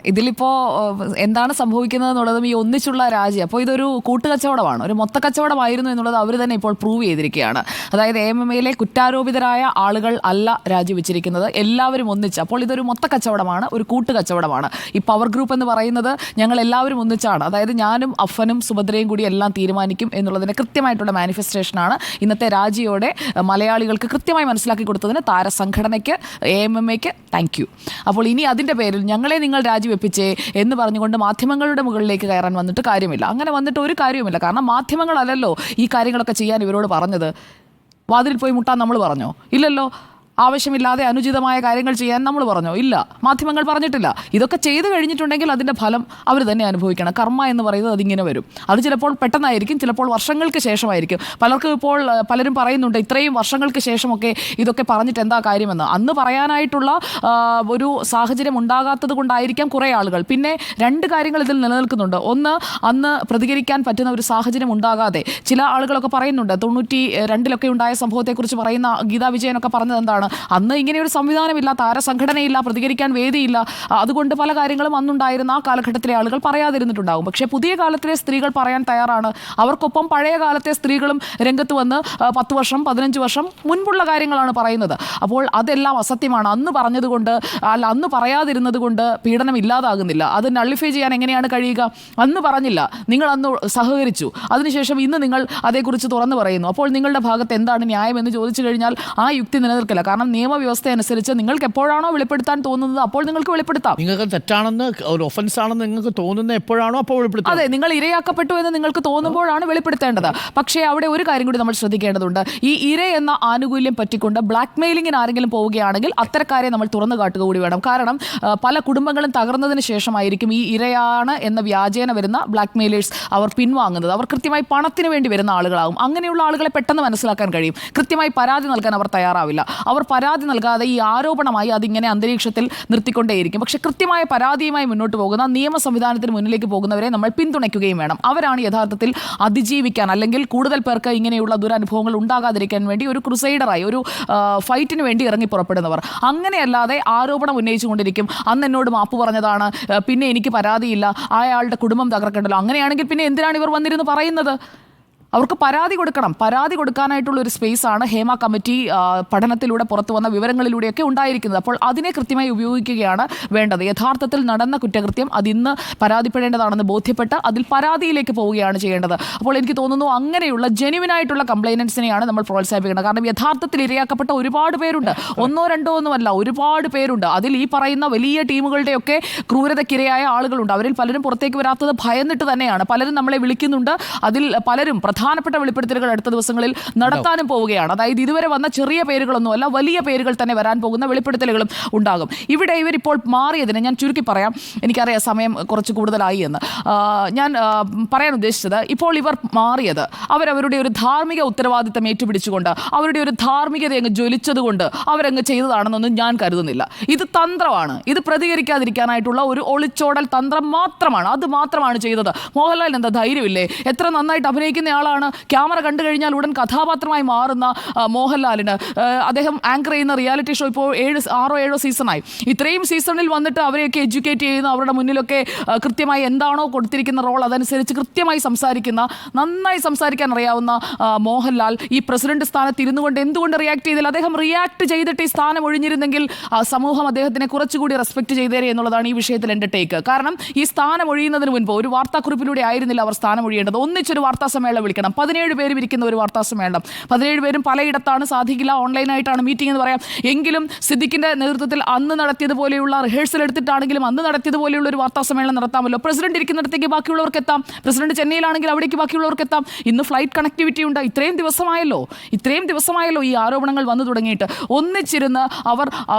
ഇതിലിപ്പോൾ എന്താണ് സംഭവിക്കുന്നത് എന്നുള്ളതും ഈ ഒന്നിച്ചുള്ള രാജ്യം, അപ്പോൾ ഇതൊരു കൂട്ടുകച്ചവടമാണ്, ഒരു മൊത്തക്കച്ചവടമായിരുന്നു എന്നുള്ളത് അവർ തന്നെ ഇപ്പോൾ പ്രൂവ് ചെയ്തിരിക്കുകയാണ്. അതായത് AMMയിലെ കുറ്റാരോപിതരായ ആളുകൾ അല്ല രാജിവെച്ചിരിക്കുന്നത്, എല്ലാവരും ഒന്നിച്ച്. അപ്പോൾ ഇതൊരു മൊത്തക്കച്ചവടമാണ്, ഒരു കൂട്ടുകച്ചവടമാണ്. ഈ പവർ ഗ്രൂപ്പ് എന്ന് പറയുന്നത് ഞങ്ങൾ എല്ലാവരും ഒന്നിച്ചാണ്, അതായത് ഞാനും അഫനും സുഭദ്രയും കൂടി എല്ലാം തീരുമാനിക്കും എന്നുള്ളതിന് കൃത്യമായിട്ടുള്ള മാനിഫെസ്റ്റേഷനാണ് ഇന്നത്തെ രാജിയോടെ മലയാളികൾക്ക് കൃത്യമായി മനസ്സിലാക്കി കൊടുത്തതിന് താരസംഘടനയ്ക്ക് AMMയ്ക്ക് താങ്ക് യു. അപ്പോൾ ഇനി അതിൻ്റെ പേരിൽ ഞങ്ങളെ നിങ്ങൾ രാജിവെപ്പിച്ചേ എന്ന് പറഞ്ഞുകൊണ്ട് മാധ്യമങ്ങളുടെ മുകളിലേക്ക് കയറാൻ വന്നിട്ട് കാര്യമില്ല. അങ്ങനെ വന്നിട്ട് ഒരു കാര്യവുമില്ല. കാരണം മാധ്യമങ്ങളല്ലല്ലോ ഈ കാര്യങ്ങളൊക്കെ ചെയ്യാൻ ഇവരോട് പറഞ്ഞത്. വാതിലിൽ പോയി മുട്ടാൻ നമ്മൾ പറഞ്ഞോ? ഇല്ലല്ലോ. ആവശ്യമില്ലാതെ അനുചിതമായ കാര്യങ്ങൾ ചെയ്യാൻ നമ്മൾ പറഞ്ഞോ? ഇല്ല, മാധ്യമങ്ങൾ പറഞ്ഞിട്ടില്ല. ഇതൊക്കെ ചെയ്തു കഴിഞ്ഞിട്ടുണ്ടെങ്കിൽ അതിൻ്റെ ഫലം അവർ തന്നെ അനുഭവിക്കണം. കർമ്മ എന്ന് പറയുന്നത് അതിങ്ങനെ വരും. അത് ചിലപ്പോൾ പെട്ടെന്നായിരിക്കും, ചിലപ്പോൾ വർഷങ്ങൾക്ക് ശേഷമായിരിക്കും. പലർക്കും ഇപ്പോൾ പലരും പറയുന്നുണ്ട് ഇത്രയും വർഷങ്ങൾക്ക് ശേഷമൊക്കെ ഇതൊക്കെ പറഞ്ഞിട്ട് എന്താ കാര്യമെന്ന്. അന്ന് പറയാനായിട്ടുള്ള ഒരു സാഹചര്യം ഉണ്ടാകാത്തത് കൊണ്ടായിരിക്കാം കുറേ ആളുകൾ. പിന്നെ രണ്ട് കാര്യങ്ങൾ ഇതിൽ നിലനിൽക്കുന്നുണ്ട്. ഒന്ന്, അന്ന് പ്രതികരിക്കാൻ പറ്റുന്ന ഒരു സാഹചര്യം ഉണ്ടാകാതെ ചില ആളുകളൊക്കെ പറയുന്നുണ്ട്. 92-ലൊക്കെ ഉണ്ടായ സംഭവത്തെക്കുറിച്ച് പറയുന്ന ഗീതാ വിജയനൊക്കെ പറഞ്ഞത് എന്താണ്? അന്ന് ഇങ്ങനെയൊരു സംവിധാനമില്ല, താരസംഘടനയില്ല, പ്രതികരിക്കാൻ വേദിയില്ല. അതുകൊണ്ട് പല കാര്യങ്ങളും അന്നുണ്ടായിരുന്ന ആ കാലഘട്ടത്തിലെ ആളുകൾ പറയാതിരുന്നിട്ടുണ്ടാകും. പക്ഷേ പുതിയ കാലത്തിലെ സ്ത്രീകൾ പറയാൻ തയ്യാറാണ്. അവർക്കൊപ്പം പഴയ കാലത്തെ സ്ത്രീകളും രംഗത്ത് വന്ന് 10 വർഷം 15 വർഷം മുൻപുള്ള കാര്യങ്ങളാണ് പറയുന്നത്. അപ്പോൾ അതെല്ലാം അസത്യമാണ്. അന്ന് പറഞ്ഞതുകൊണ്ട് അല്ല, അന്ന് പറയാതിരുന്നത് കൊണ്ട് പീഡനം ഇല്ലാതാകുന്നില്ല. അത് നള്ളിഫൈ ചെയ്യാൻ എങ്ങനെയാണ് കഴിയുക? അന്ന് പറഞ്ഞില്ല, നിങ്ങൾ അന്ന് സഹകരിച്ചു, അതിനുശേഷം ഇന്ന് നിങ്ങൾ അതേക്കുറിച്ച് തുറന്നു പറയുന്നു. അപ്പോൾ നിങ്ങളുടെ ഭാഗത്ത് എന്താണ് ന്യായം എന്ന് ചോദിച്ചു കഴിഞ്ഞാൽ ആ യുക്തി നിലനിൽക്കില്ല. കാരണം നിയമവ്യവസ്ഥ അനുസരിച്ച് നിങ്ങൾക്ക് എപ്പോഴാണോ വെളിപ്പെടുത്താൻ തോന്നുന്നത് അപ്പോൾ നിങ്ങൾക്ക് വെളിപ്പെടുത്താം. നിങ്ങൾക്ക് തെറ്റാണെന്ന്, ഒരു ഒഫൻസ് ആണെന്ന് നിങ്ങൾക്ക് തോന്നുന്ന എപ്പോഴാണോ അപ്പോൾ വെളിപ്പെടുത്താം. അതെ, നിങ്ങൾ ഇരയാക്കപ്പെട്ടു എന്ന് നിങ്ങൾക്ക് തോന്നുമ്പോഴാണ് വെളിപ്പെടുത്തേണ്ടത്. പക്ഷേ അവിടെ ഒരു കാര്യം കൂടി നമ്മൾ ശ്രദ്ധിക്കേണ്ടതുണ്ട്. ഈ ഇര എന്ന ആനുകൂല്യം പറ്റിക്കൊണ്ട് ബ്ലാക്ക് മെയിലിങ്ങിന് ആരെങ്കിലും പോവുകയാണെങ്കിൽ അത്തരക്കാരെ നമ്മൾ തുറന്നു കാട്ടുക കൂടി വേണം. കാരണം പല കുടുംബങ്ങളും തകർന്നതിന് ശേഷമായിരിക്കും ഈ ഇരയാണ് എന്ന വ്യാജേന വരുന്ന ബ്ലാക്ക് മെയിലേഴ്സ് അവർ പിൻവാങ്ങുന്നത്. അവർ കൃത്യമായി പണത്തിന് വേണ്ടി വരുന്ന ആളുകളാകും. അങ്ങനെയുള്ള ആളുകളെ പെട്ടെന്ന് മനസ്സിലാക്കാൻ കഴിയും. കൃത്യമായി പരാതി നൽകാൻ അവർ തയ്യാറാവില്ല. അവർ പരാതി നൽകാതെ ഈ ആരോപണമായി അതിങ്ങനെ അന്തരീക്ഷത്തിൽ നിർത്തിക്കൊണ്ടേയിരിക്കും. പക്ഷെ കൃത്യമായ പരാതിയുമായി മുന്നോട്ട് പോകുന്ന നിയമ സംവിധാനത്തിന് മുന്നിലേക്ക് പോകുന്നവരെ നമ്മൾ പിന്തുണയ്ക്കുകയും വേണം. അവരാണ് യഥാർത്ഥത്തിൽ അതിജീവിക്കാൻ, അല്ലെങ്കിൽ കൂടുതൽ പേർക്ക് ഇങ്ങനെയുള്ള ദുരനുഭവങ്ങൾ ഉണ്ടാകാതിരിക്കാൻ വേണ്ടി ഒരു ക്രുസൈഡറായി, ഒരു ഫൈറ്റിന് വേണ്ടി ഇറങ്ങി പുറപ്പെടുന്നവർ. അങ്ങനെയല്ലാതെ ആരോപണം ഉന്നയിച്ചുകൊണ്ടിരിക്കും. അന്ന് എന്നോട് മാപ്പ് പറഞ്ഞതാണ്, പിന്നെ എനിക്ക് പരാതിയില്ല, അയാളുടെ കുടുംബം തകർക്കണ്ടല്ലോ. അങ്ങനെയാണെങ്കിൽ പിന്നെ എന്തിനാണ് ഇവർ വന്നിരുന്ന് പറയുന്നത്? അവർക്ക് പരാതി കൊടുക്കണം. പരാതി കൊടുക്കാനായിട്ടുള്ള ഒരു സ്പേസാണ് ഹേമ കമ്മിറ്റി പഠനത്തിലൂടെ പുറത്തു വന്ന വിവരങ്ങളിലൂടെയൊക്കെ ഉണ്ടായിരിക്കുന്നത്. അപ്പോൾ അതിനെ കൃത്യമായി ഉപയോഗിക്കുകയാണ് വേണ്ടത്. യഥാർത്ഥത്തിൽ നടന്ന കുറ്റകൃത്യം അതിന്ന് പരാതിപ്പെടേണ്ടതാണെന്ന് ബോധ്യപ്പെട്ട് അതിൽ പരാതിയിലേക്ക് പോവുകയാണ് ചെയ്യേണ്ടത്. അപ്പോൾ എനിക്ക് തോന്നുന്നു അങ്ങനെയുള്ള ജെന്യുവിനായിട്ടുള്ള കംപ്ലൈനൻസിനെയാണ് നമ്മൾ പ്രോത്സാഹിപ്പിക്കുന്നത്. കാരണം യഥാർത്ഥത്തിൽ ഇരയാക്കപ്പെട്ട ഒരുപാട് പേരുണ്ട്, ഒന്നോ രണ്ടോ ഒന്നുമല്ല, ഒരുപാട് പേരുണ്ട്. അതിൽ ഈ പറയുന്ന വലിയ ടീമുകളുടെയൊക്കെ ക്രൂരതയ്ക്കിരയായ ആളുകളുണ്ട്. അവരിൽ പലരും പുറത്തേക്ക് വരാത്തത് ഭയന്നിട്ട് തന്നെയാണ്. പലരും നമ്മളെ വിളിക്കുന്നുണ്ട്. അതിൽ പലരും പ്രധാനപ്പെട്ട വെളിപ്പെടുത്തലുകൾ അടുത്ത ദിവസങ്ങളിൽ നടത്താനും പോവുകയാണ്. അതായത് ഇതുവരെ വന്ന ചെറിയ പേരുകളൊന്നുമല്ല, വലിയ പേരുകൾ തന്നെ വരാൻ പോകുന്ന വെളിപ്പെടുത്തലുകളും ഉണ്ടാകും. ഇവിടെ ഇവരിപ്പോൾ മാറിയതിന് ഞാൻ ചുരുക്കി പറയാം. എനിക്കറിയാം സമയം കുറച്ച് കൂടുതലായി എന്ന്. ഞാൻ പറയാൻ ഉദ്ദേശിച്ചത്, ഇപ്പോൾ ഇവർ മാറിയത് അവരവരുടെ ഒരു ധാർമ്മിക ഉത്തരവാദിത്തം ഏറ്റുപിടിച്ചുകൊണ്ട്, അവരുടെ ഒരു ധാർമ്മികത അങ്ങ് ജ്വലിച്ചതുകൊണ്ട് അവരങ്ങ് ചെയ്തതാണെന്നൊന്നും ഞാൻ കരുതുന്നില്ല. ഇത് തന്ത്രമാണ്. ഇത് പ്രതികരിക്കാതിരിക്കാനായിട്ടുള്ള ഒരു ഒളിച്ചോടൽ തന്ത്രം മാത്രമാണ്. അത് മാത്രമാണ് ചെയ്തത്. മോഹൻലാലിന് എന്താ ധൈര്യമില്ലേ? എത്ര നന്നായിട്ട് അഭിനയിക്കുന്ന ആളാണ്. ക്യാമറ കണ്ടു കഴിഞ്ഞാൽ ഉടൻ കഥാപാത്രമായി മാറുന്ന മോഹൻലാലിന്, അദ്ദേഹം ആങ്കർ ചെയ്യുന്ന റിയാലിറ്റി ഷോ ഇപ്പോൾ 6-7 സീസണായി. ഇത്രയും സീസണിൽ വന്നിട്ട് അവരെയൊക്കെ എഡ്യൂക്കേറ്റ് ചെയ്യുന്ന, അവരുടെ മുന്നിലൊക്കെ കൃത്യമായി എന്താണോ കൊടുത്തിരിക്കുന്ന റോൾ അതനുസരിച്ച് കൃത്യമായി സംസാരിക്കുന്ന, നന്നായി സംസാരിക്കാൻ അറിയാവുന്ന മോഹൻലാൽ ഈ പ്രസിഡന്റ് സ്ഥാനത്ത് ഇരുന്നു കൊണ്ട് എന്തുകൊണ്ട് റിയാക്ട് ചെയ്തില്ല? അദ്ദേഹം റിയാക്ട് ചെയ്തിട്ട് ഈ സ്ഥാനം ഒഴിഞ്ഞിരുന്നെങ്കിൽ സമൂഹം അദ്ദേഹത്തിനെ കുറച്ചുകൂടി റെസ്പെക്ട് ചെയ്തേരെ എന്നുള്ളതാണ് ഈ വിഷയത്തിൽ എൻ്റെ ടേക്ക്. കാരണം ഈ സ്ഥാനം ഒഴിയുന്നതിന് മുൻപ് ഒരു വാർത്താക്കുറിപ്പിലൂടെ ആയിരുന്നില്ല അവർ സ്ഥാനം ഒഴിയേണ്ടത്. ഒന്നിച്ചൊരു വാർത്താ സമ്മേളനം വിളിക്കണം. 17 പേരും ഇരിക്കുന്ന ഒരു വാർത്താ സമ്മേളനം. 17 പേരും പലയിടത്താണ്, സാധിക്കില്ല, ഓൺലൈനായിട്ടാണ് മീറ്റിംഗ് എന്ന് പറയാം. എങ്കിലും സിദ്ദിഖിന്റെ നേതൃത്വത്തിൽ അന്ന് നടത്തിയതുപോലെയുള്ള റിഹേഴ്സൽ എടുത്തിട്ടാണെങ്കിലും അന്ന് നടത്തിയതുപോലെയുള്ള ഒരു വാർത്താ സമ്മേളനം നടത്താമല്ലോ. പ്രസിഡന്റ് ഇരിക്കുന്നിടത്തേക്ക് ബാക്കിയുള്ളവർക്ക് എത്താം. പ്രസിഡന്റ് ചെന്നൈയിലാണെങ്കിൽ അവിടേക്ക് ബാക്കിയുള്ളവർക്ക് എത്താം. ഇന്ന് ഫ്ലൈറ്റ് കണക്ടിവിറ്റി ഉണ്ട്. ഇത്രയും ദിവസമായല്ലോ ഈ ആരോപണങ്ങൾ വന്നു തുടങ്ങിയിട്ട്. ഒന്നിച്ചിരുന്ന് അവർ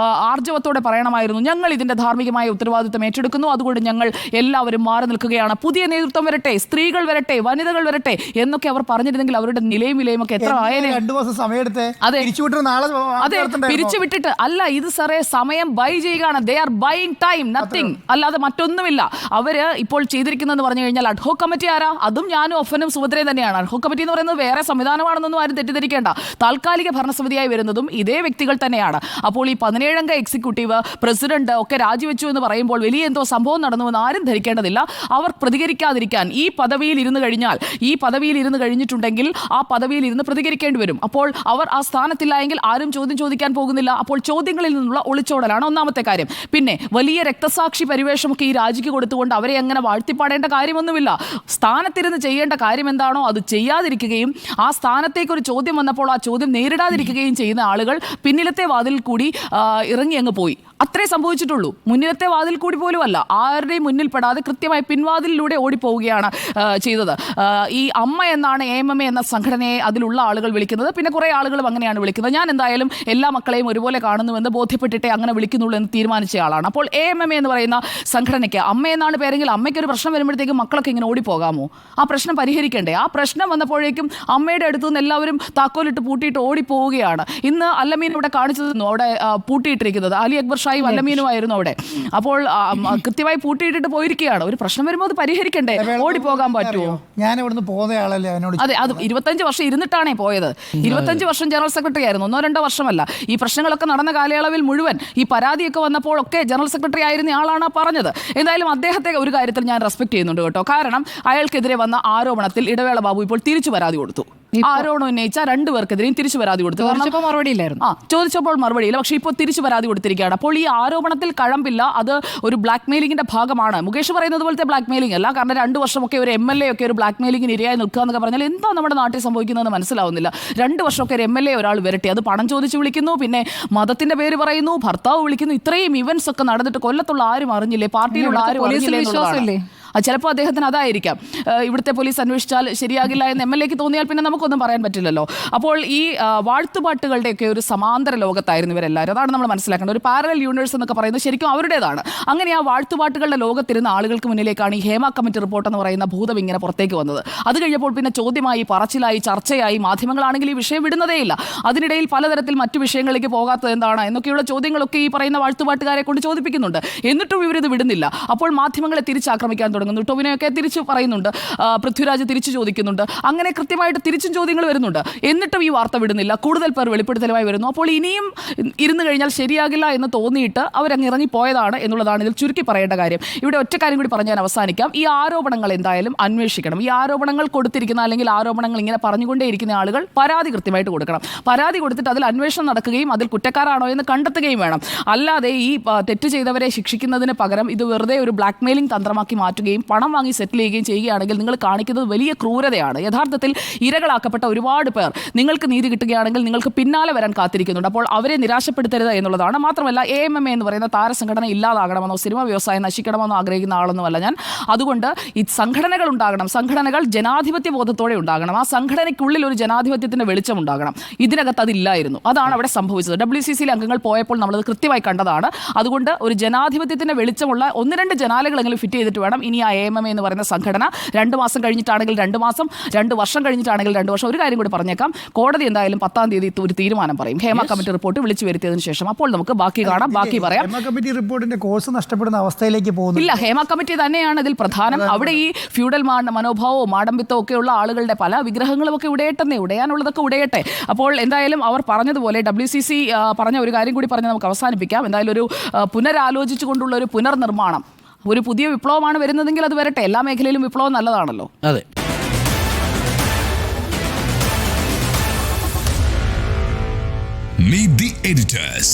ആർജവത്തോടെ പറയണമായിരുന്നു, ഞങ്ങൾ ഇതിന്റെ ധാർമ്മികമായ ഉത്തരവാദിത്തം ഏറ്റെടുക്കുന്നു, അതുകൊണ്ട് ഞങ്ങൾ എല്ലാവരും മാറി നിൽക്കുകയാണ്, പുതിയ നേതൃത്വം വരട്ടെ, സ്ത്രീകൾ വരട്ടെ, വനിതകൾ വരട്ടെ എന്നൊക്കെ അവർ പറഞ്ഞിരുന്നെങ്കിൽ അവരുടെ നിലയും വിലയും ഒക്കെ എത്ര ആയേനെ. 2 മാസം സമയമെടുത്ത് അതെ. അതെ, പിരിച്ചുവിട്ടിട്ട് അല്ല, ഇത് സാറേ സമയം ബൈ ചെയ്യുകയാണ്. They are buying time, nothing, അല്ലാതെ മറ്റൊന്നുമില്ല. അവര് ഇപ്പോൾ ചെയ്തിരിക്കുന്നതെന്ന് പറഞ്ഞു കഴിഞ്ഞാൽ അഡ്ഹോക് കമ്മിറ്റി ആരാ? അതും ഞാനും ഒഫനും സുഭദ്രയും തന്നെയാണ്. അഡ്ഹോക് കമ്മിറ്റി എന്ന് പറയുന്നത് വേറെ സംവിധാനമാണെന്നൊന്നും ആരും തെറ്റിദ്ധരിക്കേണ്ട. താൽക്കാലിക ഭരണസമിതിയായി വരുന്നതും ഇതേ വ്യക്തികൾ തന്നെയാണ്. അപ്പോൾ ഈ 17 അംഗ എക്സിക്യൂട്ടീവ് പ്രസിഡന്റ് ഒക്കെ രാജിവെച്ചു എന്ന് പറയുമ്പോൾ വലിയ എന്തോ സംഭവം നടന്നുവെന്ന് ആരും ധരിക്കേണ്ടതില്ല. അവർ പ്രതികരിക്കാതിരിക്കാൻ ഈ പദവിയിൽ ഇരുന്ന് കഴിഞ്ഞിട്ടുണ്ടെങ്കിൽ ആ പദവിയിൽ ഇരുന്ന് പ്രതികരിക്കേണ്ടി വരും. അപ്പോൾ അവർ ആ സ്ഥാനത്തില്ല എങ്കിൽ ആരും ചോദ്യം ചോദിക്കാൻ പോകുന്നില്ല. അപ്പോൾ ചോദ്യങ്ങളിൽ നിന്നുള്ള ഒളിച്ചോടലാണ് ഒന്നാമത്തെ കാര്യം. പിന്നെ വലിയ രക്തസാക്ഷി പരിവേഷമൊക്കെ ഈ രാജിക്ക് കൊടുത്തുകൊണ്ട് അവരെ അങ്ങനെ വാഴ്ത്തിപ്പാടേണ്ട കാര്യമൊന്നുമില്ല. സ്ഥാനത്തിരുന്ന് ചെയ്യേണ്ട കാര്യം എന്താണോ അത് ചെയ്യാതിരിക്കുകയും ആ സ്ഥാനത്തേക്ക് ഒരു ചോദ്യം വന്നപ്പോൾ ആ ചോദ്യം നേരിടാതിരിക്കുകയും ചെയ്യുന്ന ആളുകൾ പിന്നിലത്തെ വാതിൽ കൂടി ഇറങ്ങി അങ്ങ് പോയി. അത്രേ സംഭവിച്ചിട്ടുള്ളൂ. മുന്നിലത്തെ വാതിൽ കൂടി പോലും അല്ല, ആരുടെയും മുന്നിൽ പെടാതെ കൃത്യമായി പിൻവാതിലിലൂടെ ഓടിപ്പോവുകയാണ് ചെയ്തത്. ഈ അമ്മ എന്നാണ് AMMA എന്ന സംഘടനയെ അതിലുള്ള ആളുകൾ വിളിക്കുന്നത്. പിന്നെ കുറേ ആളുകളും അങ്ങനെയാണ് വിളിക്കുന്നത്. ഞാൻ എന്തായാലും എല്ലാ മക്കളെയും ഒരുപോലെ കാണുന്നുവെന്ന് ബോധ്യപ്പെട്ടിട്ടേ അങ്ങനെ വിളിക്കുന്നുള്ളൂ എന്ന് തീരുമാനിച്ച ആളാണ്. അപ്പോൾ AMMA എന്ന് പറയുന്ന സംഘടനയ്ക്ക് അമ്മ എന്നാണ് പേരെങ്കിൽ അമ്മയ്ക്ക് ഒരു പ്രശ്നം വരുമ്പോഴത്തേക്കും മക്കളൊക്കെ ഇങ്ങനെ ഓടിപ്പോകാമോ? ആ പ്രശ്നം പരിഹരിക്കണ്ടേ? ആ പ്രശ്നം വന്നപ്പോഴേക്കും അമ്മയുടെ അടുത്തു നിന്ന് എല്ലാവരും താക്കോലിട്ട് പൂട്ടിയിട്ട് ഓടിപ്പോവുകയാണ്. ഇന്ന് അല്ലമീൻ ഇവിടെ കാണിച്ചു അവിടെ പൂട്ടിയിട്ടിരിക്കുന്നത് അലി അക്ബർ ഷായും അല്ലമീനുമായിരുന്നു അവിടെ. അപ്പോൾ കൃത്യമായി പൂട്ടിയിട്ടിട്ട് പോയിരിക്കുകയാണ്. ഒരു പ്രശ്നം വരുമ്പോൾ അത് പരിഹരിക്കണ്ടേ? ഓടിപ്പോകാൻ പറ്റുമോ? ഞാൻ ഇവിടുന്ന് പോകുന്ന ആളല്ലേ അവനോട്. അതെ, അത് 25 വർഷം ഇരുന്നിട്ടാണേ പോയത്. 25 വർഷം ജനറൽ സെക്രട്ടറി ആയിരുന്നു, 1-2 വർഷമല്ല. ഈ പ്രശ്നങ്ങളൊക്കെ നടന്ന കാലയളവിൽ മുഴുവൻ ഈ പരാതിയൊക്കെ വന്നപ്പോഴൊക്കെ ജനറൽ സെക്രട്ടറി ആയിരുന്ന ആളാണ് പറഞ്ഞത്. എന്തായാലും അദ്ദേഹത്തെ ഒരു കാര്യത്തിൽ ഞാൻ റെസ്പെക്ട് ചെയ്യുന്നുണ്ട് കേട്ടോ. കാരണം അയാൾക്കെതിരെ വന്ന ആരോപണത്തിൽ ഇടവേള ബാബു ഇപ്പോൾ തിരിച്ചു പരാതി കൊടുത്തു. ആരോപണം ഉന്നയിച്ച 2 പേർക്കെതിരെയും തിരിച്ചു പരാതി കൊടുത്തു. ചോദിച്ചപ്പോൾ മറുപടിയില്ല. പക്ഷേ ഇപ്പോൾ തിരിച്ചു പരാതി കൊടുത്തിരിക്കുകയാണ്. അപ്പോൾ ഈ ആരോപണത്തിൽ കഴമ്പില്ല. അത് ഒരു ബ്ലാക്ക് മെയിലിംഗിന്റെ ഭാഗമാണ്. മുകേഷ് പറയുന്നത് പോലത്തെ ബ്ലാക്ക് മെയിലിംഗ് അല്ല. കാരണം 2 വർഷമൊക്കെ ഒരു MLA ഒക്കെ ഒരു ബ്ലാക്ക് മെയിലിംഗിന് ഇരയായി നിൽക്കുക എന്നൊക്കെ പറഞ്ഞാൽ എന്താ നമ്മുടെ നാട്ടിൽ സംഭവിക്കുന്നതെന്ന് മനസ്സിലാവുന്നില്ല. 2 വർഷമൊക്കെ ഒരു MLA ഒരാൾ വരട്ടെ, അത് പണം ചോദിച്ച് വിളിക്കുന്നു, പിന്നെ മതത്തിന്റെ പേര് പറയുന്നു, ഭർത്താവ് വിളിക്കുന്നു. ഇത്രയും ഇവന്റ്സ് ഒക്കെ നടന്നിട്ട് കൊല്ലത്തുള്ള ആരും അറിഞ്ഞില്ലേ? പാർട്ടിയിലുള്ള ആരും അറിഞ്ഞില്ലേ? ചിലപ്പോൾ അദ്ദേഹത്തിന് അതായിരിക്കാം. ഇവിടുത്തെ പോലീസ് അന്വേഷിച്ചാൽ ശരിയാകില്ല എന്ന് MLAക്ക് തോന്നിയാൽ പിന്നെ നമുക്കൊന്നും പറയാൻ പറ്റില്ലല്ലോ. അപ്പോൾ ഈ വാഴ്ത്തുപാട്ടുകളുടെയൊക്കെ ഒരു സമാന്തര ലോകത്തായിരുന്നു ഇവരെല്ലാവരും. അതാണ് നമ്മൾ മനസ്സിലാക്കേണ്ടത്. ഒരു പാരലൽ യൂണിവേഴ്സ് എന്നൊക്കെ പറയുന്നത് ശരിക്കും അവരുടേതാണ്. അങ്ങനെ ആ വാഴ്ത്തുപാട്ടുകളുടെ ലോകത്തിരുന്ന ആളുകൾക്ക് മുന്നിലേക്കാണ് ഈ ഹേമ കമ്മിറ്റി റിപ്പോർട്ട് എന്ന് പറയുന്ന ഭൂതം ഇങ്ങനെ പുറത്തേക്ക് വന്നത്. അത് കഴിഞ്ഞപ്പോൾ പിന്നെ ചോദ്യമായി, പറച്ചിലായി, ചർച്ചയായി. മാധ്യമങ്ങളാണെങ്കിൽ ഈ വിഷയം വിടുന്നതേയില്ല. അതിനിടയിൽ പലതരത്തിൽ മറ്റു വിഷയങ്ങളിലേക്ക് പോകാത്തത് എന്താണ് എന്നൊക്കെയുള്ള ചോദ്യങ്ങളൊക്കെ ഈ പറയുന്ന വാഴ്ത്തുപാട്ടുകാരെ കൊണ്ട് ചോദിപ്പിക്കുന്നുണ്ട്. എന്നിട്ടും ഇവരിത് വിടുന്നില്ല. അപ്പോൾ മാധ്യമങ്ങളെ തിരിച്ചാക്രമിക്കാൻ തുടങ്ങുന്നു. ടൊവിനോയൊക്കെ തിരിച്ചു പറയുന്നുണ്ട്, പൃഥ്വിരാജ് തിരിച്ചു ചോദിക്കുന്നുണ്ട്. അങ്ങനെ കൃത്യമായിട്ട് തിരിച്ചും ചോദ്യങ്ങൾ വരുന്നുണ്ട്. എന്നിട്ടും ഈ വാർത്ത വിടുന്നില്ല. കൂടുതൽ പേർ വെളിപ്പെടുത്തലുമായി വരുന്നു. അപ്പോൾ ഇനിയും ഇരുന്ന് കഴിഞ്ഞാൽ ശരിയാകില്ല എന്ന് തോന്നിയിട്ട് അവരങ്ങ് ഇറങ്ങിപ്പോയതാണ് എന്നുള്ളതാണ് ഇതിൽ ചുരുക്കി പറയേണ്ട കാര്യം. ഇവിടെ ഒറ്റ കാര്യം കൂടി പറഞ്ഞ് ഞാൻ അവസാനിക്കാം. ഈ ആരോപണങ്ങൾ എന്തായാലും അന്വേഷിക്കണം. ഈ ആരോപണങ്ങൾ കൊടുത്തിരിക്കുന്ന അല്ലെങ്കിൽ ആരോപണങ്ങൾ ഇങ്ങനെ പറഞ്ഞുകൊണ്ടേയിരിക്കുന്ന ആളുകൾ പരാതി കൃത്യമായിട്ട് കൊടുക്കണം. പരാതി കൊടുത്തിട്ട് അതിൽ അന്വേഷണം നടക്കുകയും അതിൽ കുറ്റക്കാരാണോ എന്ന് കണ്ടെത്തുകയും വേണം. അല്ലാതെ ഈ തെറ്റ് ചെയ്തവരെ ശിക്ഷിക്കുന്നതിന് പകരം ഇത് വെറുതെ ഒരു ബ്ലാക്ക് മെയിലിംഗ് തന്ത്രമാക്കി മാറ്റുകയും പണം വാങ്ങി സെറ്റിൽ ചെയ്യുകയും ചെയ്യുകയാണെങ്കിൽ നിങ്ങൾ കാണിക്കുന്നത് വലിയ ക്രൂരതയാണ്. യഥാർത്ഥത്തിൽ ഇരകളാക്കപ്പെട്ട ഒരുപാട് പേർ നിങ്ങൾക്ക് നീതി കിട്ടുകയാണെങ്കിൽ നിങ്ങൾക്ക് പിന്നാലെ വരാൻ കാത്തിരിക്കുന്നുണ്ട്. അപ്പോൾ അവരെ നിരാശപ്പെടുത്തരുത് എന്നുള്ളതാണ്. മാത്രമല്ല AMMA എന്ന് പറയുന്ന താരസംഘടന ഇല്ലാതാകണമെന്നോ സിനിമ വ്യവസായം നശിക്കണമെന്നോ ആഗ്രഹിക്കുന്ന ആളൊന്നുമല്ല ഞാൻ. അതുകൊണ്ട് ഈ സംഘടനകൾ ഉണ്ടാകണം. സംഘടനകൾ ജനാധിപത്യ ബോധത്തോടെ ഉണ്ടാകണം. ആ സംഘടനയ്ക്കുള്ളിൽ ഒരു ജനാധിപത്യത്തിന്റെ വെളിച്ചം ഉണ്ടാകണം. ഇതിനകത്ത് അതില്ലായിരുന്നു. അതാണ് അവിടെ സംഭവിച്ചത്. WCCയിലെ അംഗങ്ങൾ പോയപ്പോൾ നമ്മളത് കൃത്യമായി കണ്ടതാണ്. അതുകൊണ്ട് ഒരു ജനാധിപത്യത്തിന്റെ വെളിച്ചമുള്ള 1-2 ജനാലകളെങ്കിലും ഫിറ്റ് ചെയ്തിട്ട് വേണം ഇനി ആ AMMA എന്ന് പറയുന്ന സംഘടന 2 മാസം കഴിഞ്ഞിട്ടാണെങ്കിൽ 2 മാസം, 2 വർഷം കഴിഞ്ഞിട്ടാണെങ്കിൽ 2 വർഷം. ഒരു കാര്യം കൂടി പറഞ്ഞേക്കാം, കോടതി എന്തായാലും 10-ാം തീയതി ഒരു തീരുമാനം പറയും. ഹേമ കമ്മിറ്റി റിപ്പോർട്ട് വിളിച്ചു വരുത്തിയതിനു ശേഷം. അപ്പോൾ നമുക്ക് ബാക്കി കാണാം, ബാക്കി പറയാം. ഹേമ കമ്മിറ്റി റിപ്പോർട്ടിന്റെ കോഴ്സ് നഷ്ടപ്പെടുന്ന അവസ്ഥയിലേക്ക് പോകുന്നു. ഇല്ല, ഹേമ കമ്മിറ്റി തന്നെയാണ് ഇതിൽ പ്രധാനം. അവിടെ ഈ ഫ്യൂഡൽ മനോഭാവവും മാടമ്പിത്തവും ഒക്കെ ഉള്ള ആളുകളുടെ പല വിഗ്രഹങ്ങളും ഒക്കെ ഉടയട്ടെന്നേ, ഉടയാനുള്ളതൊക്കെ ഉടയട്ടെ. അപ്പോൾ എന്തായാലും അവർ പറഞ്ഞതുപോലെ WCC പറഞ്ഞ ഒരു കാര്യം കൂടി പറഞ്ഞ് നമുക്ക് അവസാനിപ്പിക്കാം. എന്തായാലും ഒരു പുനരാലോചിച്ചുകൊണ്ടുള്ള ഒരു പുനർനിർമ്മാണം, ഒരു പുതിയ വിപ്ലവമാണ് വരുന്നതെങ്കിൽ അത് വരട്ടെ. എല്ലാ മേഖലയിലും വിപ്ലവം നല്ലതാണല്ലോ. അതെ. Meet the editors.